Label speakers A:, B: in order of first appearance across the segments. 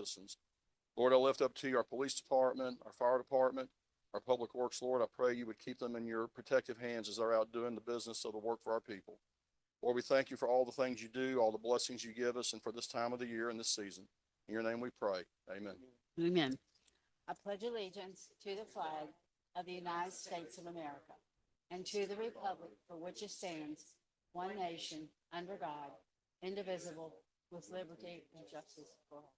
A: citizens. Lord, I lift up to you our police department, our fire department, our public works. Lord, I pray you would keep them in your protective hands as they're out doing the business of the work for our people. Lord, we thank you for all the things you do, all the blessings you give us, and for this time of the year and this season. In your name we pray. Amen.
B: Amen. I pledge allegiance to the flag of the United States of America and to the republic for which it stands, one nation, under God, indivisible, with liberty and justice for all.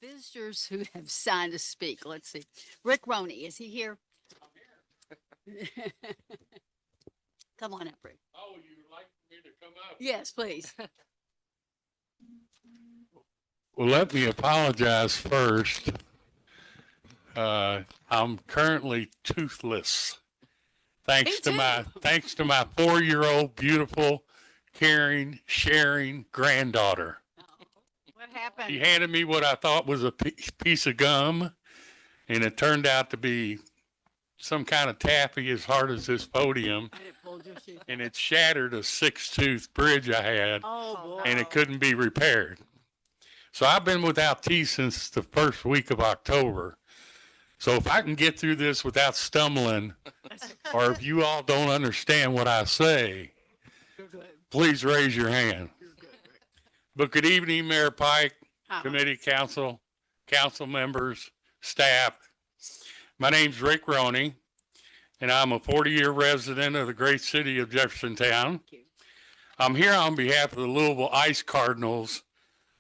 B: Visitors who have signed to speak. Let's see. Rick Roney, is he here? Come on up, Rick.
C: Oh, you'd like me to come up?
B: Yes, please.
C: Well, let me apologize first. I'm currently toothless. Thanks to my 4-year-old beautiful, caring, sharing granddaughter.
B: What happened?
C: She handed me what I thought was a piece of gum, and it turned out to be some kind of taffy as hard as this podium,
B: And it pulled your teeth.
C: and it shattered a 6-tooth bridge I had,
B: Oh, boy.
C: and it couldn't be repaired. So I've been without teeth since the first week of October. So if I can get through this without stumbling, or if you all don't understand what I say,
B: You're good.
C: please raise your hand.
B: You're good, Rick.
C: But good evening, Mayor Pike,
B: Uh-huh.
C: committee, council members, staff. My name's Rick Roney, and I'm a 40-year resident of the great city of Jeffersontown.
B: Thank you.
C: I'm here on behalf of the Louisville Ice Cardinals,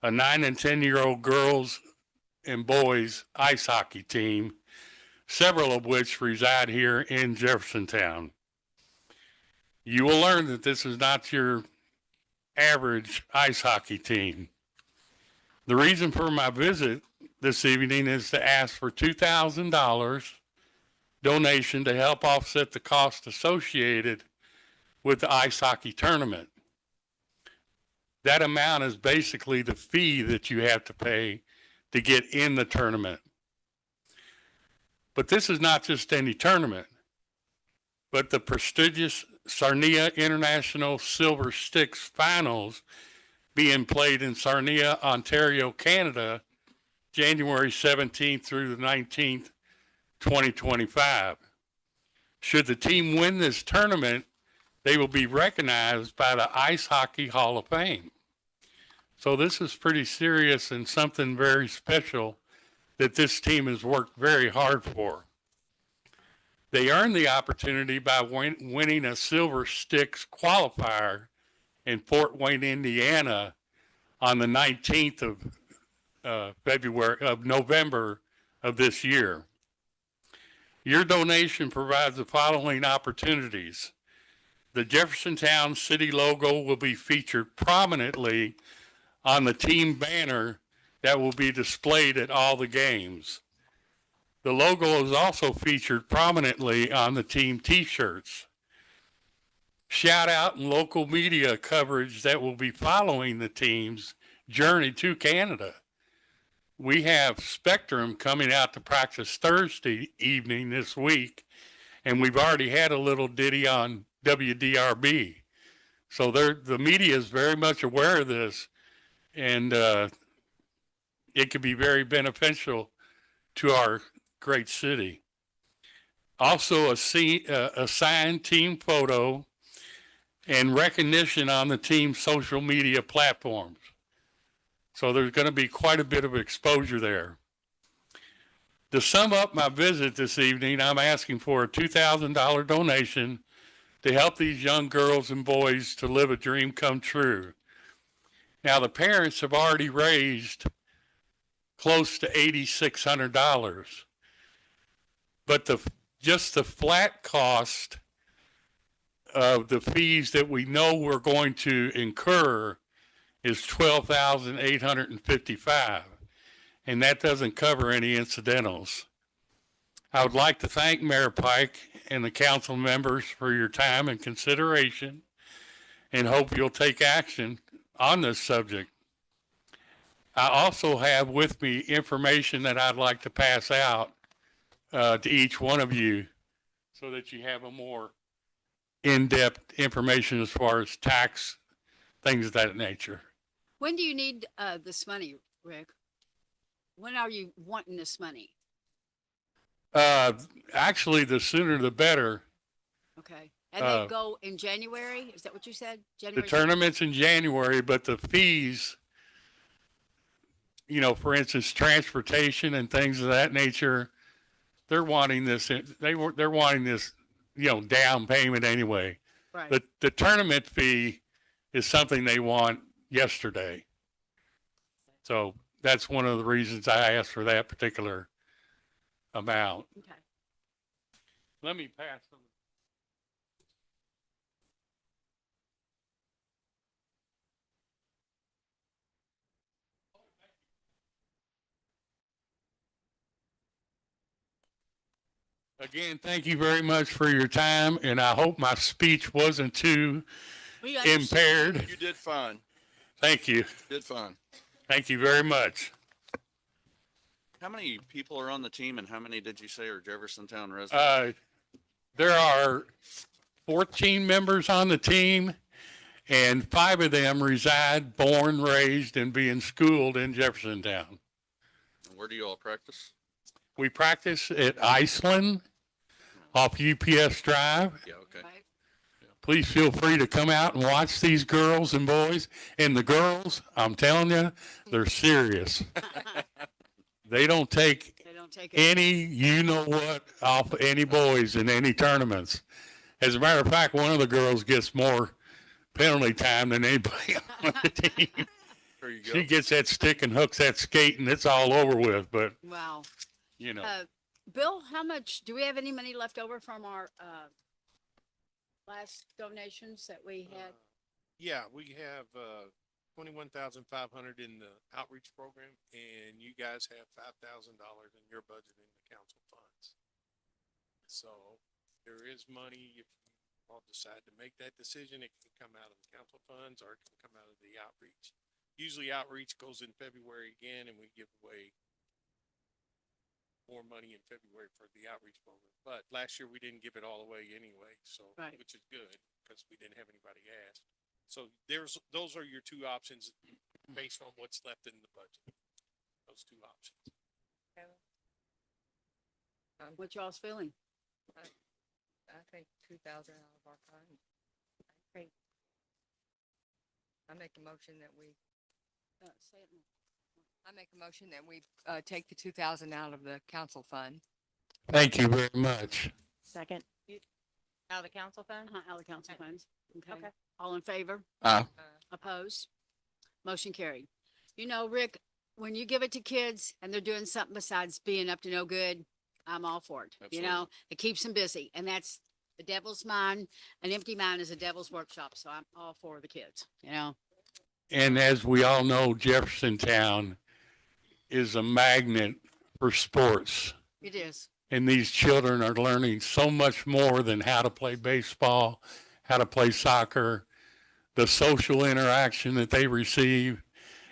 C: a 9 and 10-year-old girls and boys ice hockey team, several of which reside here in Jeffersontown. You will learn that this is not your average ice hockey team. The reason for my visit this evening is to ask for $2,000 donation to help offset the cost associated with the ice hockey tournament. That amount is basically the fee that you have to pay to get in the tournament. But this is not just any tournament, but the prestigious Sarnia International Silver Sticks Finals being played in Sarnia, Ontario, Canada, January 17th through the 19th, 2025. Should the team win this tournament, they will be recognized by the Ice Hockey Hall of Fame. So this is pretty serious and something very special that this team has worked very hard for. They earned the opportunity by winning a Silver Sticks qualifier in Fort Wayne, Indiana on the 19th of November of this year. Your donation provides the following opportunities. The Jeffersontown City logo will be featured prominently on the team banner that will be displayed at all the games. The logo is also featured prominently on the team t-shirts. Shout out and local media coverage that will be following the team's journey to Canada. We have Spectrum coming out to practice Thursday evening this week, and we've already had a little ditty on WDRB. So the media is very much aware of this, and it could be very beneficial to our great city. Also, a signed team photo and recognition on the team's social media platforms. So there's going to be quite a bit of exposure there. To sum up my visit this evening, I'm asking for a $2,000 donation to help these young girls and boys to live a dream come true. Now, the parents have already raised close to $8,600, but just the flat cost of the fees that we know we're going to incur is $12,855, and that doesn't cover any incidentals. I would like to thank Mayor Pike and the council members for your time and consideration, and hope you'll take action on this subject. I also have with me information that I'd like to pass out to each one of you so that you have a more in-depth information as far as tax, things of that nature.
B: When do you need this money, Rick? When are you wanting this money?
C: Actually, the sooner the better.
B: Okay. And they go in January? Is that what you said?
C: The
B: January?
C: tournament's in January, but the fees, for instance, transportation and things of that nature, they're wanting this, they're wanting this, down payment anyway.
B: Right.
C: The tournament fee is something they want yesterday. So that's one of the reasons I asked for that particular amount.
B: Okay.
C: Let me pass them. Again, thank you very much for your time, and I hope my speech wasn't too
B: We understand.
C: impaired.
A: You did fine.
C: Thank you.
A: Did fine.
C: Thank you very much.
D: How many people are on the team and how many did you say are Jeffersontown residents?
C: There are 14 members on the team, and 5 of them reside, born, raised, and being schooled in Jeffersontown.
D: Where do you all practice?
C: We practice at Iceland off UPS Drive.
D: Yeah, okay.
B: Right.
C: Please feel free to come out and watch these girls and boys. And the girls, I'm telling you, they're serious. They don't take
B: They don't take it.
C: any, what, off any boys in any tournaments. As a matter of fact, one of the girls gets more penalty time than anybody on the team.
A: There you go.
C: She gets that stick and hooks that skate, and it's all over with. But,
B: Wow. Bill, how much, do we have any money left over from our last donations that we had?
E: Yeah, we have 21,500 in the outreach program, and you guys have $5,000 in your budget in the council funds. So there is money if you all decide to make that decision. It can come out of the council funds or it can come out of the outreach. Usually outreach goes in February again, and we give away more money in February for the outreach program. But last year we didn't give it all away anyway, so,
B: Right.
E: which is good because we didn't have anybody ask. So those are your two options based on what's left in the budget. Those two options.
B: What y'all's feeling?
F: I think 2,000 out of our fund. Great. I make a motion that we,
B: Say it more.
F: I make a motion that we, take the 2,000 out of the council fund.
C: thank you very much.
G: Second. Out of the council fund?
B: Out of council funds. Okay.
G: Okay.
B: All in favor?
D: Aye.
B: Opposed? Motion carried. Rick, when you give it to kids and they're doing something besides being up to no good, I'm all for it.
D: Absolutely.
B: It keeps them busy, and that's the devil's mind. An empty mind is a devil's workshop, so I'm all for the kids,
C: And as we all know, Jeffersontown is a magnet for sports.
B: It is.
C: And these children are learning so much more than how to play baseball, how to play soccer, the social interaction that they receive,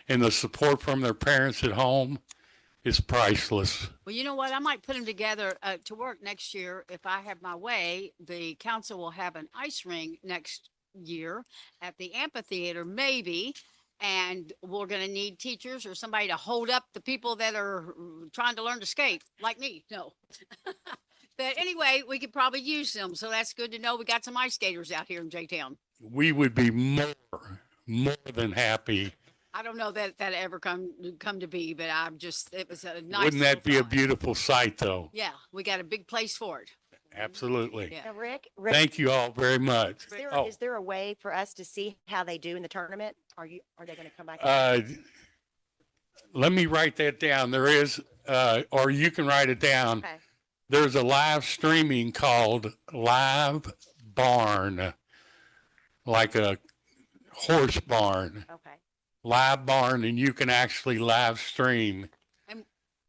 C: and the support from their parents at home is priceless.
B: Well, you know what? I might put them together to work next year. If I have my way, the council will have an ice ring next year at the amphitheater, maybe. And we're going to need teachers or somebody to hold up the people that are trying to learn to skate, like me. No. But anyway, we could probably use them. So that's good to know. We got some ice skaters out here in J-Town.
C: We would be more than happy.
B: I don't know that ever come to be, but it was a nice.
C: Wouldn't that be a
B: little thought.
C: beautiful sight, though?
B: Yeah, we got a big place for it.
C: Absolutely.
B: Yeah.
G: Now, Rick,
C: Thank you all very much. Oh.
G: is there a way for us to see how they do in the tournament? Are they going to come back?
C: Let me write that down. There is, or you can write it down.
G: Okay.
C: There's a live streaming called Live Barn, like a horse barn,
G: Okay.
C: live barn, and you can actually live stream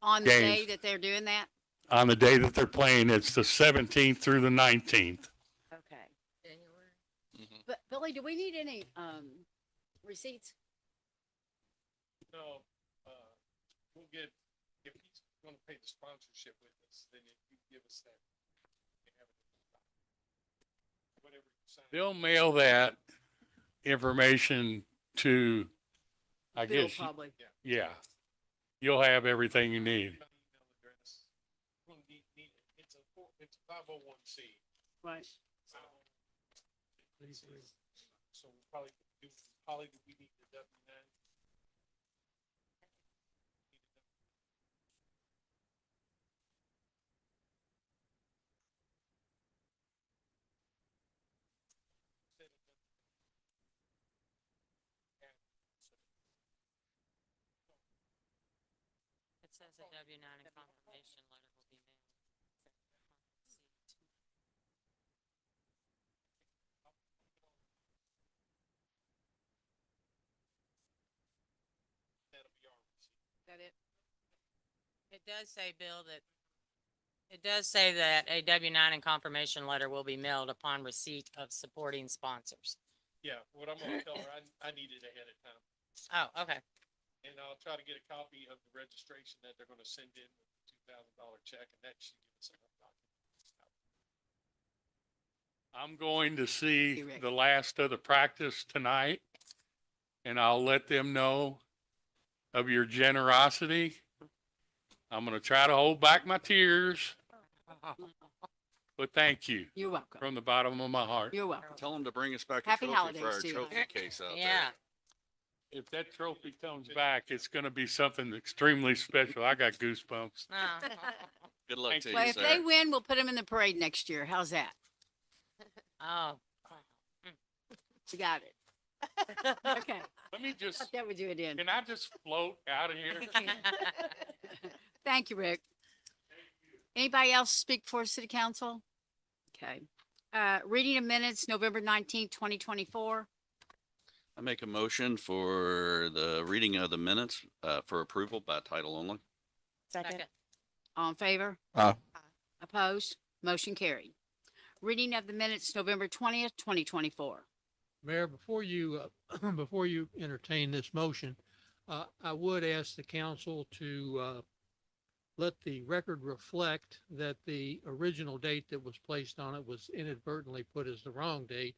B: On the day
C: Games.
B: that they're doing that.
C: on the day that they're playing. It's the 17th through the 19th.
G: Okay.
F: January.
B: But Billy, do we need any receipts?
E: No, we'll get, if he's gonna pay the sponsorship with us, then you give us that. and have it- Whatever you sign.
C: They'll mail that information to, I
B: Bill
C: guess,
B: probably.
C: yeah. You'll have everything you need.
E: Email address. We'll need it. It's a 501c.
B: Right.
E: So we'll probably do, we need the W-9.
H: It says a W-9 and confirmation letter will be mailed.
E: That'll be our receipt.
B: That it?
H: It does say, Bill, that, it does say that a W-9 and confirmation letter will be mailed upon receipt of supporting sponsors.
E: Yeah, what I'm gonna tell her, I need it ahead of time.
H: Oh, okay.
E: And I'll try to get a copy of the registration that they're gonna send in with the $2,000 check, and that should give us enough documents.
C: I'm going to see
B: Hey, Rick.
C: the last of the practice tonight, and I'll let them know of your generosity. I'm going to try to hold back my tears, but thank you
B: You're welcome.
C: from the bottom of my heart.
B: You're welcome.
D: Tell them to bring us back a
B: Happy
D: trophy for
B: holidays
D: our
B: to you.
D: trophy case out there.
H: Yeah.
C: If that trophy comes back, it's going to be something extremely special. I got goosebumps.
H: Oh.
D: Good luck
C: Thank
D: to
C: you.
B: Well,
D: you,
B: if they
D: sir.
B: win, we'll put them in the parade next year. How's that?
H: Oh.
B: We got it. Okay.
C: Let me just,
B: That would do it in.
C: can I just float out of here?
B: Thank you, Rick. Anybody else speak for city council? Okay. Reading of minutes, November 19th, 2024.
D: I make a motion for the reading of the minutes, for approval by title only.
G: Second.
B: All in favor?
A: Aye.
B: Opposed? Motion carried. Reading of the minutes, November 20th, 2024.
I: Mayor, before you, before you entertain this motion, I would ask the council to let the record reflect that the original date that was placed on it was inadvertently put as the wrong date,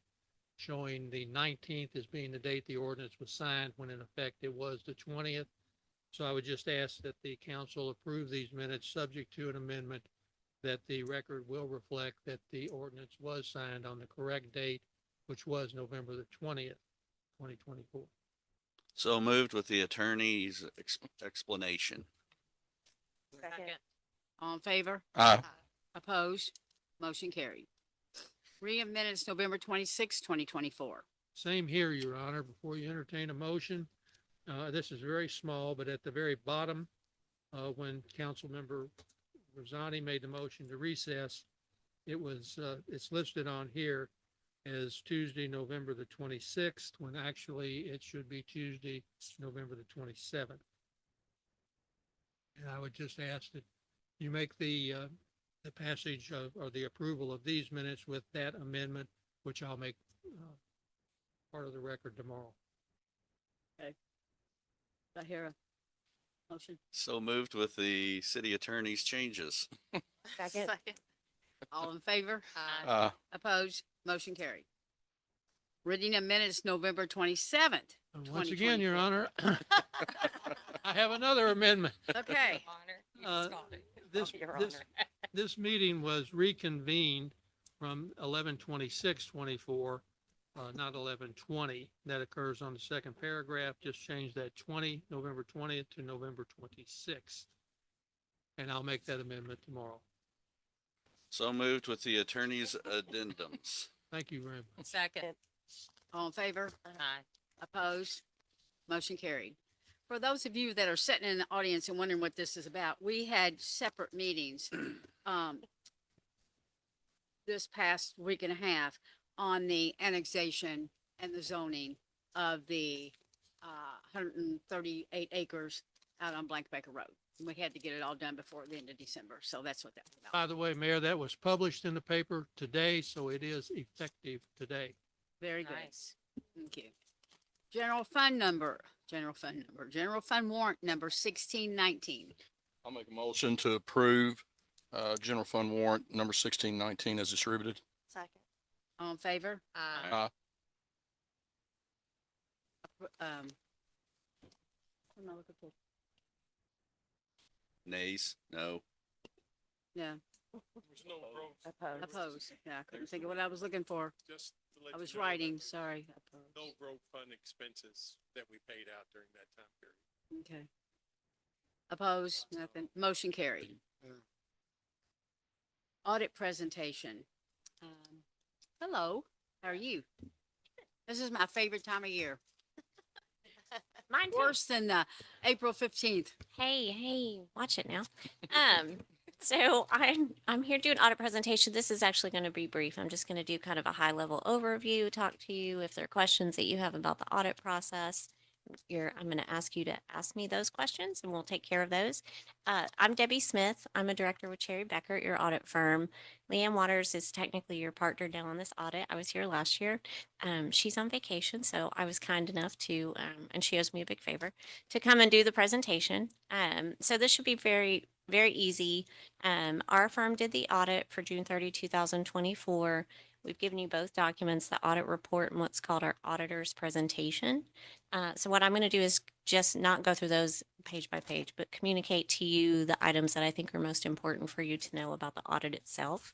I: showing the 19th as being the date the ordinance was signed, when in effect it was the 20th. So I would just ask that the council approve these minutes, subject to an amendment, that the record will reflect that the ordinance was signed on the correct date, which was November the 20th, 2024.
D: So moved with the attorney's explanation.
H: Second.
B: All in favor?
A: Aye.
B: Opposed? Motion carried. Reading of minutes, November 26th, 2024.
I: Same here, Your Honor. Before you entertain a motion, this is very small, but at the very bottom, when Councilmember Rosani made the motion to recess, it was, it's listed on here as Tuesday, November the 26th, when actually it should be Tuesday, November the 27th. And I would just ask that you make the passage of, or the approval of these minutes with that amendment, which I'll make, part of the record tomorrow.
B: Do I hear a motion?
D: So moved with the city attorney's changes.
G: Second.
B: All in favor?
H: Aye.
B: Opposed? Motion carried. Reading of minutes, November 27th.
I: And once again, Your
B: 2024.
I: Honor, I have another amendment.
B: Okay.
I: Uh, This,
H: Your
I: this,
H: Honor.
I: this meeting was reconvened from 11/26/24, not 11/20. That occurs on the second paragraph. Just change that November 20th to November 26th. And I'll make that amendment tomorrow.
D: So moved with the attorney's addendums.
I: Thank you very much.
H: Second.
B: All in favor?
H: Aye.
B: Opposed? Motion carried. For those of you that are sitting in the audience and wondering what this is about, we had separate meetings this past week and a half on the annexation and the zoning of the 138 acres out on Blankbaker Road. We had to get it all done before the end of December, so that's what that's about.
I: By the way, Mayor, that was published in the paper today, so it is effective today.
B: Very good.
H: Nice.
B: Thank you. General fund warrant number 1619.
A: I'll make a motion to approve general fund warrant number 1619 as distributed.
G: Second.
B: All in favor?
A: Aye.
B: What am I looking for?
D: Nays, no.
B: Yeah,
E: There's no growth,
B: opposed. Yeah, I couldn't think of what I was looking for.
E: just to let
B: I
E: you
B: was
E: know,
B: writing, sorry. Opposed.
E: no growth fund expenses that we paid out during that time period.
B: Okay. Opposed, nothing. Motion carried. Audit presentation. Hello, how are you? This is my favorite time of year.
J: Mine too.
B: Worse than April 15th.
J: Hey, watch it now. So I'm here to do an audit presentation. This is actually going to be brief. I'm just going to do kind of a high level overview, talk to you if there are questions that you have about the audit process. I'm going to ask you to ask me those questions and we'll take care of those. I'm Debbie Smith. I'm a director with Cherry Becker, your audit firm. Leanne Waters is technically your partner now on this audit. I was here last year. She's on vacation, so I was kind enough to, and she owes me a big favor, to come and do the presentation. So this should be very, very easy. Our firm did the audit for June 30, 2024. We've given you both documents, the audit report and what's called our auditor's presentation. So what I'm going to do is just not go through those page by page, but communicate to you the items that I think are most important for you to know about the audit itself.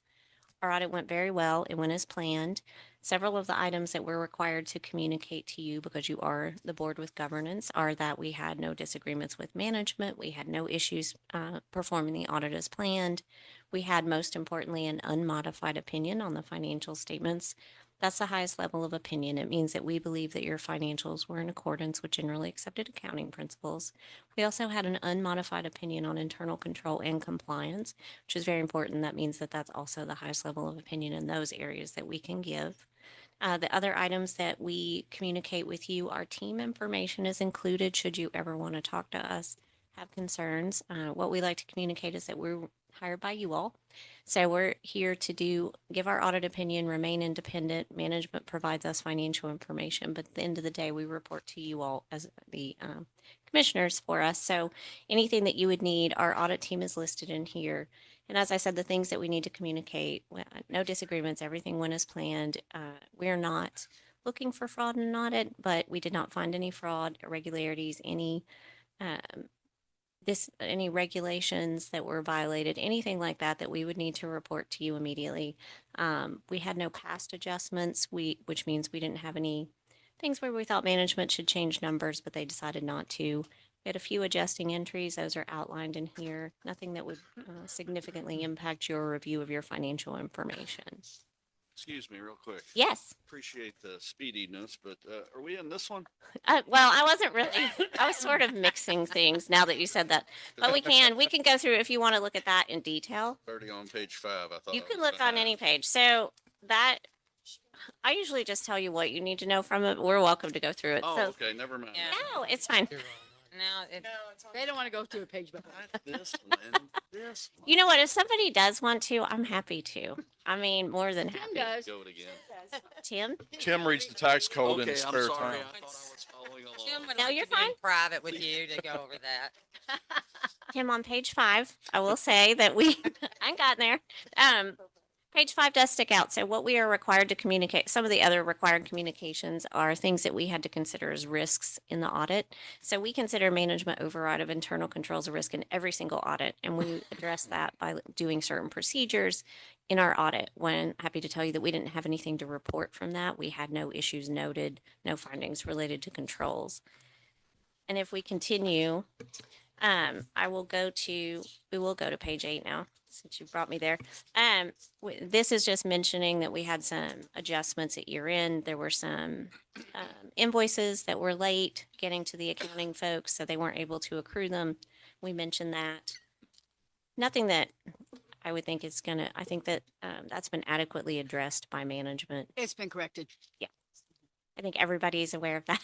J: Our audit went very well. It went as planned. Several of the items that we're required to communicate to you because you are the board with governance are that we had no disagreements with management. We had no issues performing the audit as planned. We had, most importantly, an unmodified opinion on the financial statements. That's the highest level of opinion. It means that we believe that your financials were in accordance with generally accepted accounting principles. We also had an unmodified opinion on internal control and compliance, which is very important. That means that that's also the highest level of opinion in those areas that we can give. The other items that we communicate with you, our team information is included should you ever want to talk to us, have concerns. What we like to communicate is that we're hired by you all. So we're here to give our audit opinion, remain independent. Management provides us financial information, but at the end of the day, we report to you all as the commissioners for us. So anything that you would need, our audit team is listed in here. And as I said, the things that we need to communicate, no disagreements, everything went as planned. We're not looking for fraud in an audit, but we did not find any fraud, irregularities, any regulations that were violated, anything like that that we would need to report to you immediately. We had no past adjustments, which means we didn't have any things where we thought management should change numbers, but they decided not to. We had a few adjusting entries. Those are outlined in here. Nothing that would significantly impact your review of your financial information.
D: Excuse me real quick.
J: Yes.
D: Appreciate the speediness, but are we in this one?
J: Well, I was sort of mixing things now that you said that, but we can go through if you want to look at that in detail.
D: 30 on page 5, I thought.
J: You
D: I
J: can
D: was
J: look on any
D: behind.
J: page. So that, I usually just tell you what you need to know from it. We're welcome to go through it.
D: Oh,
J: So,
D: okay, never mind.
H: Yeah.
J: no, it's fine.
H: No, it,
B: They don't want to go through a page by page.
D: Not this one, this one.
J: You know what? If somebody does want to, I'm happy to. I mean, more than
B: Tim
J: happy.
B: does.
D: Go it again.
J: Tim?
A: Tim reads the tax code in
D: Okay,
A: his
D: I'm
A: spare
D: sorry.
A: time.
D: I thought I was following along.
H: Jim would
J: No,
H: like
J: you're
H: to be in
J: fine.
H: private with you to go over that.
J: Tim, on page 5, I will say that I got there. Page 5 does stick out. So what we are required to communicate, some of the other required communications are things that we had to consider as risks in the audit. So we consider management override of internal controls a risk in every single audit. And we address that by doing certain procedures in our audit. When happy to tell you that we didn't have anything to report from that. We had no issues noted, no findings related to controls. And if we continue, we will go to page 8 now, since you brought me there. This is just mentioning that we had some adjustments at year end. There were some invoices that were late getting to the accounting folks, so they weren't able to accrue them. We mentioned that. Nothing that I would think is I think that that's been adequately addressed by management.
B: It's been corrected.
J: I think everybody's aware of that.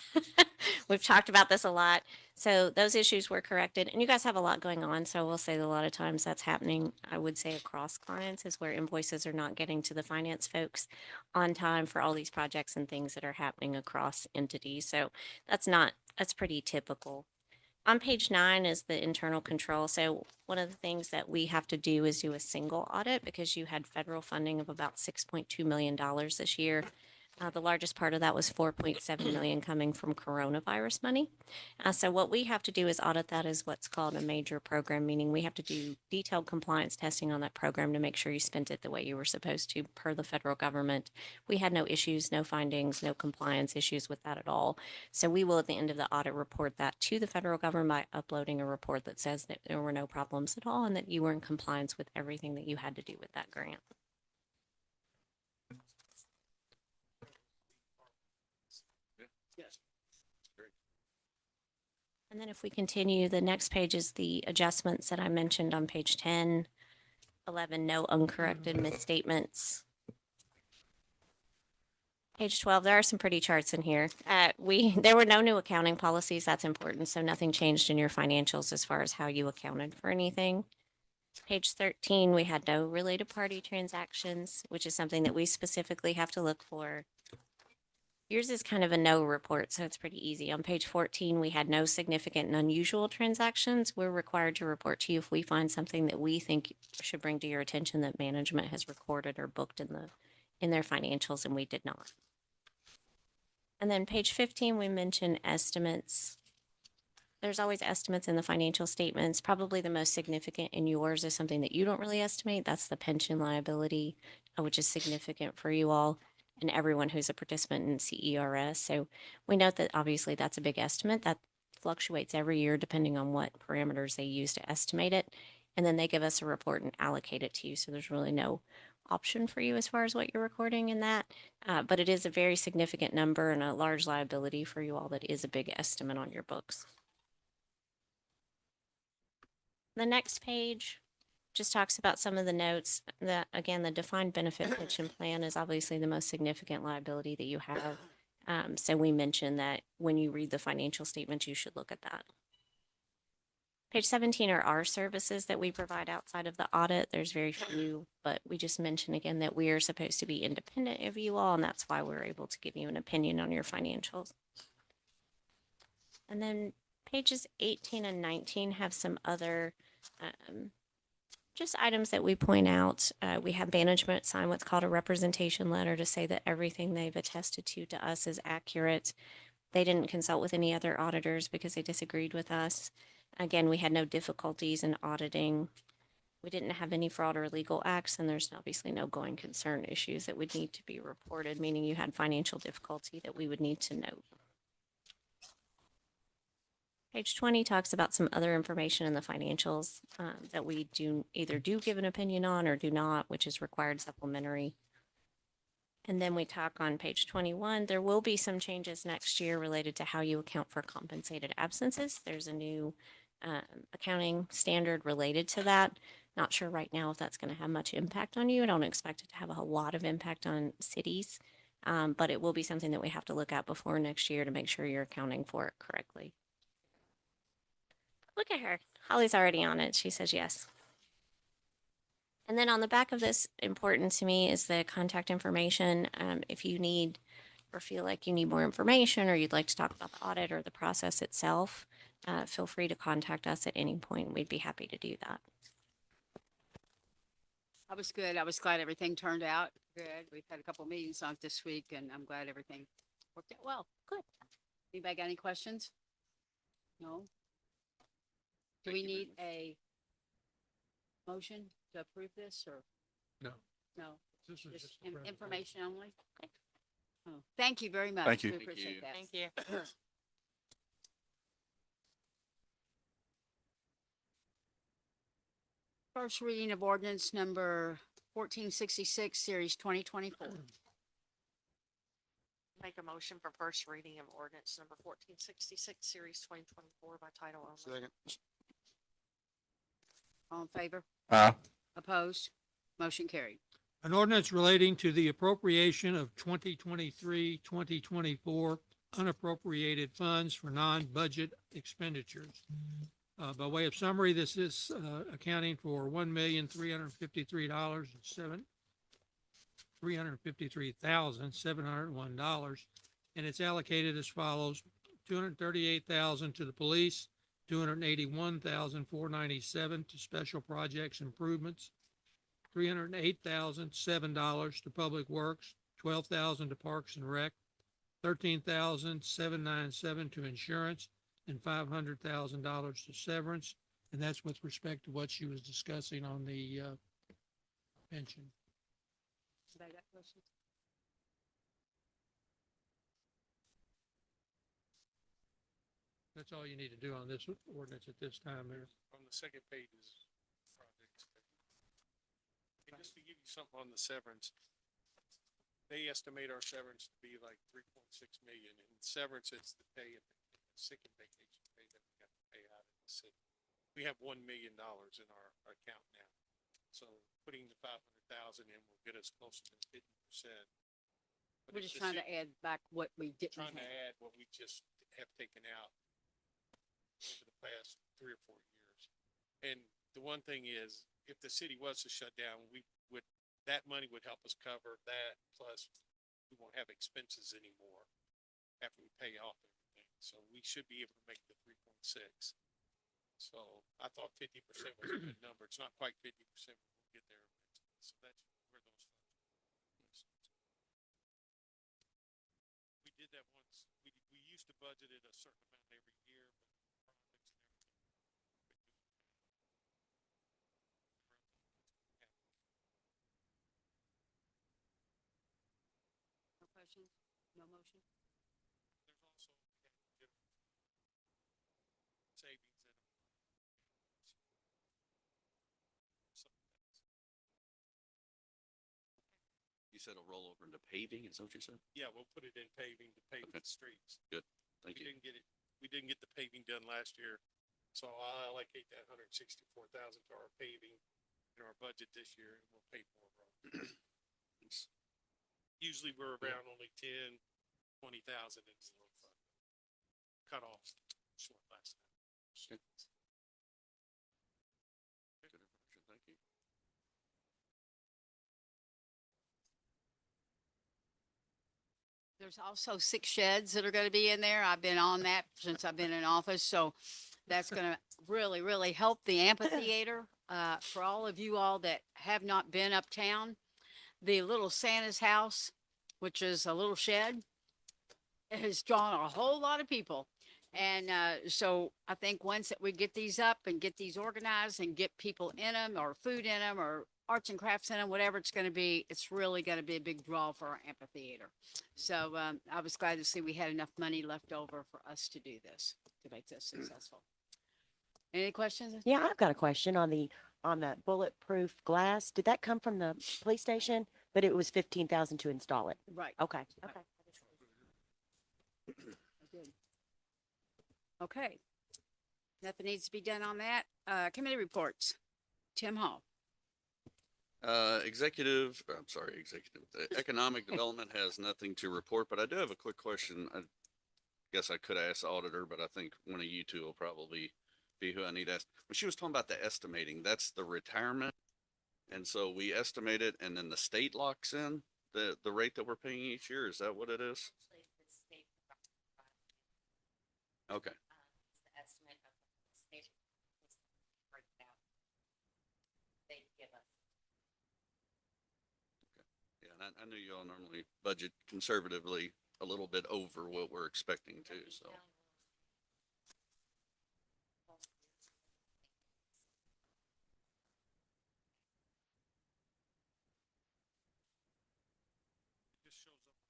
J: We've talked about this a lot. So those issues were corrected, and you guys have a lot going on. So we'll say that a lot of times that's happening, I would say, across clients, is where invoices are not getting to the finance folks on time for all these projects and things that are happening across entities. So that's pretty typical. On page 9 is the internal control. So one of the things that we have to do is do a single audit because you had federal funding of about $6.2 million this year. The largest part of that was 4.7 million coming from coronavirus money. So what we have to do is audit that as what's called a major program, meaning we have to do detailed compliance testing on that program to make sure you spent it the way you were supposed to per the federal government. We had no issues, no findings, no compliance issues with that at all. So we will, at the end of the audit, report that to the federal government by uploading a report that says that there were no problems at all and that you were in compliance with everything that you had to do with that grant.
A: Yes.
J: And then if we continue, the next page is the adjustments that I mentioned on page 10, 11, no uncorrected misstatements. Page 12, there are some pretty charts in here. There were no new accounting policies. That's important. So nothing changed in your financials as far as how you accounted for anything. Page 13, we had no related party transactions, which is something that we specifically have to look for. Yours is kind of a no report, so it's pretty easy. On page 14, we had no significant and unusual transactions. We're required to report to you if we find something that we think should bring to your attention that management has recorded or booked in their financials, and we did not. And then page 15, we mentioned estimates. There's always estimates in the financial statements. Probably the most significant in yours is something that you don't really estimate. That's the pension liability, which is significant for you all and everyone who's a participant in CERS. So we note that obviously that's a big estimate that fluctuates every year depending on what parameters they use to estimate it. And then they give us a report and allocate it to you. So there's really no option for you as far as what you're recording in that. But it is a very significant number and a large liability for you all that is a big estimate on your books. The next page just talks about some of the notes that, again, the defined benefit pension plan is obviously the most significant liability that you have. So we mentioned that when you read the financial statements, you should look at that. Page 17 are our services that we provide outside of the audit. There's very few, but we just mentioned again that we are supposed to be independent of you all, and that's why we're able to give you an opinion on your financials. And then pages 18 and 19 have some other just items that we point out. We have management sign what's called a representation letter to say that everything they've attested to us is accurate. They didn't consult with any other auditors because they disagreed with us. Again, we had no difficulties in auditing. We didn't have any fraud or illegal acts, and there's obviously no going concern issues that would need to be reported, meaning you had financial difficulty that we would need to note. Page 20 talks about some other information in the financials that we either do give an opinion on or do not, which is required supplementary. And then we talk on page 21, there will be some changes next year related to how you account for compensated absences. There's a new accounting standard related to that. Not sure right now if that's going to have much impact on you. I don't expect it to have a lot of impact on cities, but it will be something that we have to look at before next year to make sure you're accounting for it correctly. Look at her. Holly's already on it. She says yes. And then on the back of this, important to me, is the contact information. If you need or feel like you need more information or you'd like to talk about the audit or the process itself, feel free to contact us at any point. We'd be happy to do that.
B: That was good. I was glad everything turned out good. We've had a couple meetings on it this week, and I'm glad everything worked out well. Good. Anybody got any questions? No? Do we need a motion to approve this, or
I: No.
B: no?
I: This is
B: Just
I: just a presentation.
B: information only? Okay. Oh, thank you very much.
A: Thank you.
B: We
A: Thank
B: appreciate
D: you.
B: that.
H: Thank you.
B: First reading of ordinance number 1466, series 2024.
F: Make a motion for first reading of ordinance number 1466, series 2024 by title only.
A: Second.
B: All in favor?
A: Aye.
B: Opposed? Motion carried.
I: An ordinance relating to the appropriation of 2023-2024 unappropriated funds for non-budget expenditures. By way of summary, this is accounting for $353,701, and it's allocated as follows: $238,000 to the police, $281,497 to special projects improvements, $308,007 to public works, $12,000 to parks and rec, $13,797 to insurance, and $500,000 to severance. And that's with respect to what she was discussing on the pension.
B: Anybody got questions?
I: That's all you need to do on this ordinance at this time, Mayor.
E: On the second page is projects. And just to give you something on the severance, they estimate our severance to be like 3.6 million. And severance is the pay and sick and vacation pay that we have to pay out of the city. We have $1 million in our account now. So putting the 500,000 in will get us closer to 50%.
B: We're just trying to add back what we didn't
E: Trying to
B: have.
E: add what we just have taken out over the past 3 or 4 years. And the one thing is, if the city was to shut down, that money would help us cover that, plus we won't have expenses anymore after we pay off everything. So we should be able to make the 3.6. So I thought 50% was a good number. It's not quite 50%, but we'll get there eventually. So that's where those funds are. We did that once. We used to budget it a certain amount every year, but projects and everything.
B: No questions? No motion?
E: There's also different savings in them.
D: You said a rollover into paving, is that what you said?
E: Yeah, we'll put it in paving to pave
D: Okay.
E: the streets.
D: Thank you.
E: We didn't get the paving done last year, so I'll allocate that 164,000 to our paving in our budget this year, and we'll pay more road.
D: Thanks.
E: Usually we're around only 10, 20,000 in the road fund. Cut off short last time.
D: Good. Good information, thank you.
B: There's also 6 sheds that are going to be in there. I've been on that since I've been in office, so that's going to really, really help the amphitheater. For all of you all that have not been uptown, the little Santa's house, which is a little shed, has drawn a whole lot of people. And so I think once that we get these up and get these organized and get people in them or food in them or arts and crafts in them, whatever it's going to be, it's really going to be a big draw for our amphitheater. So I was glad to see we had enough money left over for us to do this, to make this successful. Any questions?
G: Yeah, I've got a question on the bulletproof glass. Did that come from the police station? But it was 15,000 to install it.
B: Right.
G: Okay. Okay.
B: Good. Okay. Nothing needs to be done on that. Committee reports. Tim Hall.
D: Executive, Economic Development has nothing to report, but I do have a quick question. I guess I could ask the auditor, but I think one of you two will probably be who I need to ask. When she was talking about the estimating, that's the retirement. And so we estimate it and then the state locks in the rate that we're paying each year. Is that what it is? Okay. Yeah, and I know you all normally budget conservatively a little bit over what we're expecting too, so.
E: It just shows up.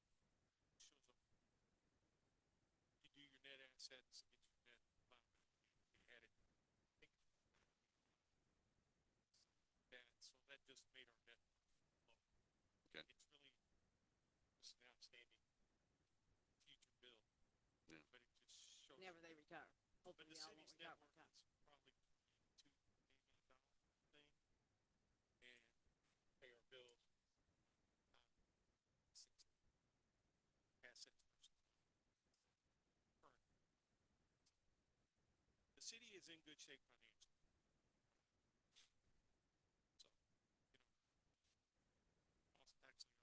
E: You do your net assets, get your net amount, you add it. So that just made our net low.
D: Okay.
E: It's really just an outstanding future bill.
D: Yeah.
E: But it just shows.
B: Never they retire.
E: But
B: Hopefully
E: the
B: y'all won't
E: city's
B: retire
E: net
B: one
E: worth
B: time.
E: is probably $2 million thing. And pay our bills. Assets versus current. The city is in good shape financially. So, cost actually.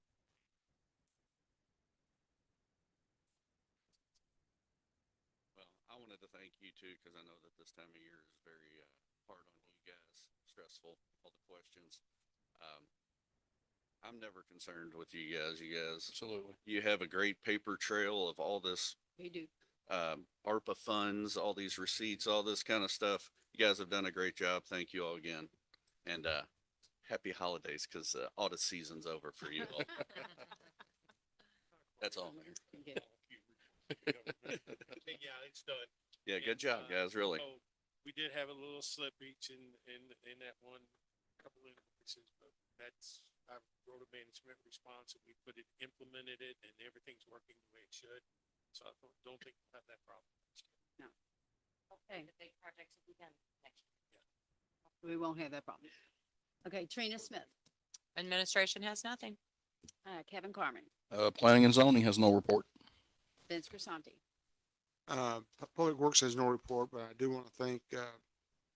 D: Well, I wanted to thank you too, because I know that this time of year is very hard on you guys, stressful, all the questions. I'm never concerned with you guys. You guys,
A: Absolutely.
D: you have a great paper trail of all this
B: We do.
D: ARPA funds, all these receipts, all this kind of stuff. You guys have done a great job. Thank you all again. And happy holidays, because audit season's over for you all. That's all, Mayor.
E: Yeah, it's done.
D: Yeah, good
E: And,
D: job, guys, really.
E: so we did have a little slippage in that one, couple of instances, but that's, I wrote a management response and we put it, implemented it, and everything's working the way it should. So I don't think we'll have that problem.
B: Okay,
F: The big projects will be done next year.
B: we won't have that problem. Okay, Trina Smith,
H: Administration has nothing.
B: Kevin Carmen,
A: Planning and zoning has no report.
B: Vince Grisanti.
K: Public Works has no report, but I do want to thank,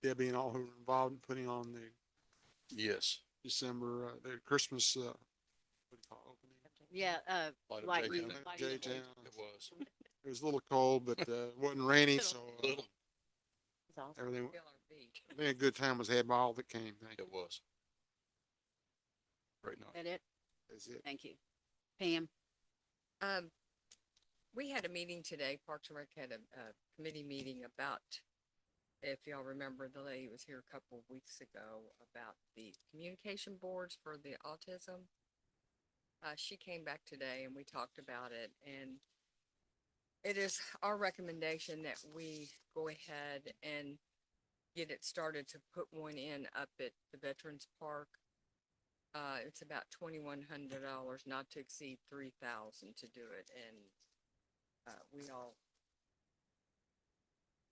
K: Debbie and all who were involved in putting on the
A: Yes.
K: December, the Christmas, what do you call it, opening?
B: Yeah,
A: Light of
B: light
A: J-Town.
B: room.
K: Light of
B: lighting.
K: J-Town.
A: It was.
K: It was a little cold, but, it wasn't rainy, so,
A: Little.
G: It's awesome.
K: everything, I think a good time was had by all that came. Thank you.
A: It was. Great night.
B: That it?
K: That's it.
B: Thank you. Pam,
L: We had a meeting today, Parks and Rec had a committee meeting about, if y'all remember, the lady was here a couple of weeks ago about the communication boards for the autism. She came back today and we talked about it, and it is our recommendation that we go ahead and get it started to put one in up at the Veterans Park. It's about $2,100, not to exceed 3,000 to do it, and we all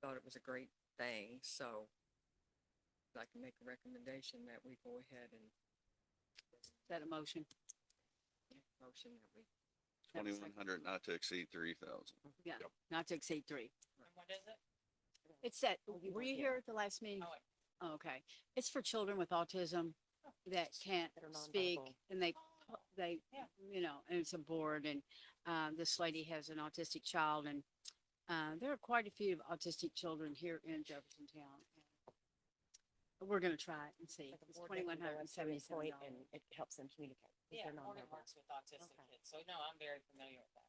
L: thought it was a great thing, so I'd like to make a recommendation that we go ahead and
B: is that a motion?
L: motion that we,
B: Have a second.
D: 2,100, not to exceed 3,000.
B: Yeah, not to exceed 3.
H: And what is it?
B: It's that,
G: Oh, you
B: were
G: weren't
B: you
G: here.
B: here at the last meeting?
H: Oh, wait.
B: Oh, okay. It's for children with autism that can't
G: That are
B: speak
G: nonverbal.
B: and they,
H: Yeah.
B: you know, and it's a board and, this lady has an autistic child and, there are quite a few autistic children here in Jeffersontown. We're gonna try it and see.
G: Like a
B: It's
G: board that can go up to a
B: $2,177.
G: point and it helps them communicate. if
H: Yeah,
G: they're
H: Morgan
G: nonverbal.
H: works with autistic
G: Okay.
H: kids, so no, I'm very familiar with that.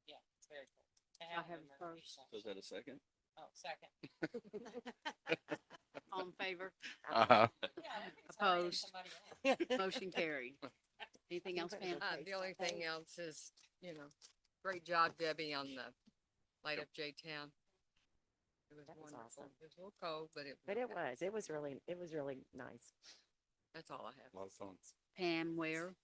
H: Yeah, it's very cool. To
B: I
H: have
B: have
H: them
B: it
H: are-
B: first.
D: So is that a second?
H: Oh, second.
B: All in favor?
A: Uh-huh.
H: Yeah, it's already
B: Opposed?
H: somebody else.
B: Motion carried. Anything else, Pam?
L: the only thing else is, great job, Debbie, on the Light Up J-Town. It was
G: That was
L: wonderful.
G: awesome.
L: It was a little cold, but
G: But it was really nice.
L: that's all I have.
A: A lot of fun.
B: Pam, where?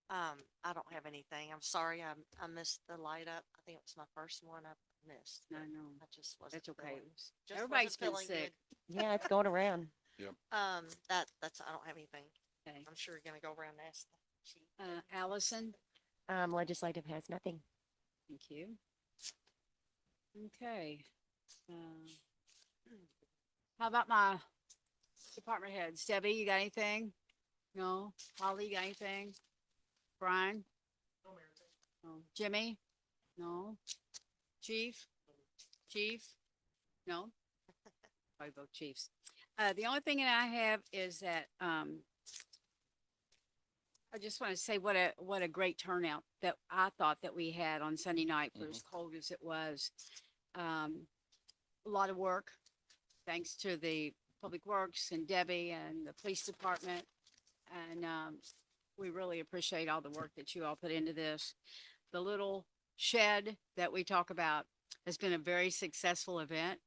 F: I don't have anything. I'm sorry. I missed the light up. I think it was my first one I missed.
B: I
F: but
B: know.
F: I just wasn't.
B: That's okay.
F: feeling- just wasn't
B: Everybody's been
F: feeling
B: sick.
G: Yeah, it's going around.
F: good. That's, I don't have anything.
B: Okay.
F: I'm sure you're gonna go around and ask the chief.
B: Allison?
G: Legislative has nothing.
B: Thank you. Okay. How about my department heads? Debbie, you got anything? No? Holly, you got anything? Brian? No. Jimmy? No? Chief? Chief? No? I vote chiefs. The only thing that I have is that, I just want to say what a great turnout that I thought that we had on Sunday night for as cold as it was. A lot of work, thanks to the Public Works and Debbie and the police department. And, we really appreciate all the work that you all put into this. The little shed that we talk about has been a very successful event.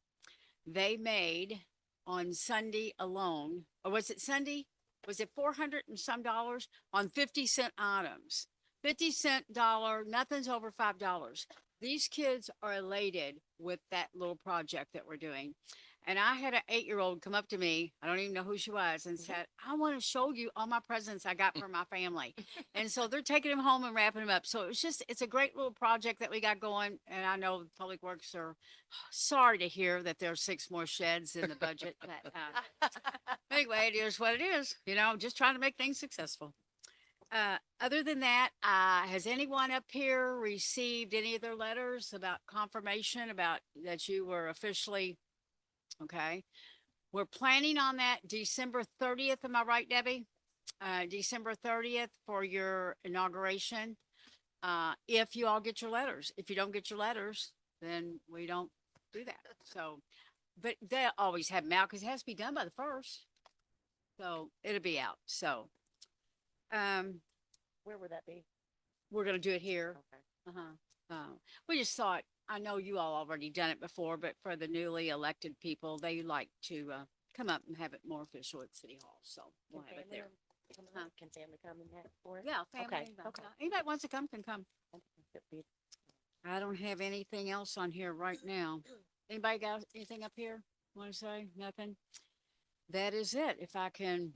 B: They made on Sunday alone, or was it Sunday? Was it 400 and some dollars on 50-cent items? 50-cent dollar, nothing's over $5. These kids are elated with that little project that we're doing. And I had an 8-year-old come up to me, I don't even know who she was, and said, I want to show you all my presents I got for my family. And so they're taking them home and wrapping them up. So it's a great little project that we got going. And I know Public Works are sorry to hear that there are 6 more sheds in the budget. But anyway, it is what it is, just trying to make things successful. other than that, has anyone up here received any of their letters about confirmation about that you were officially, okay? We're planning on that December 30th. Am I right, Debbie? December 30th for your inauguration. If you all get your letters. If you don't get your letters, then we don't do that. So, but they always have them out because it has to be done by the 1st. So it'll be out. So,
G: Where would that be?
B: we're gonna do it here.
G: Okay.
B: We just thought, I know you all already done it before, but for the newly elected people, they like to, come up and have it more official at City Hall. So we'll have it there.
G: Can family come in that for it?
B: Yeah, family.
G: Okay,
B: anybody.
G: okay.
B: Anybody wants to come can come.
G: That'd be-
B: I don't have anything else on here right now. Anybody got anything up here? Want to say? Nothing? That is it. If I can,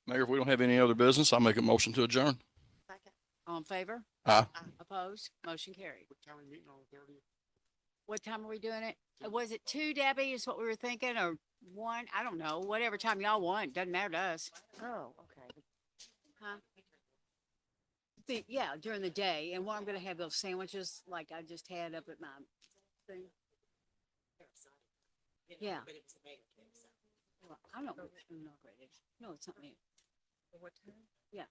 A: Mayor, if we don't have any other business, I'll make a motion to adjourn.
B: all in favor?
A: Aye.
B: Opposed? Motion carried.
K: What time are we meeting on the 30th?
B: What time are we doing it? Was it 2, Debbie, is what we were thinking, or 1? I don't know. Whatever time y'all want. Doesn't matter to us.
G: Oh, okay.
B: Huh? Yeah, during the day. And what I'm gonna have those sandwiches like I just had up at my thing. Yeah. Well, I don't know. No, it's not me.
L: What time?
B: Yeah.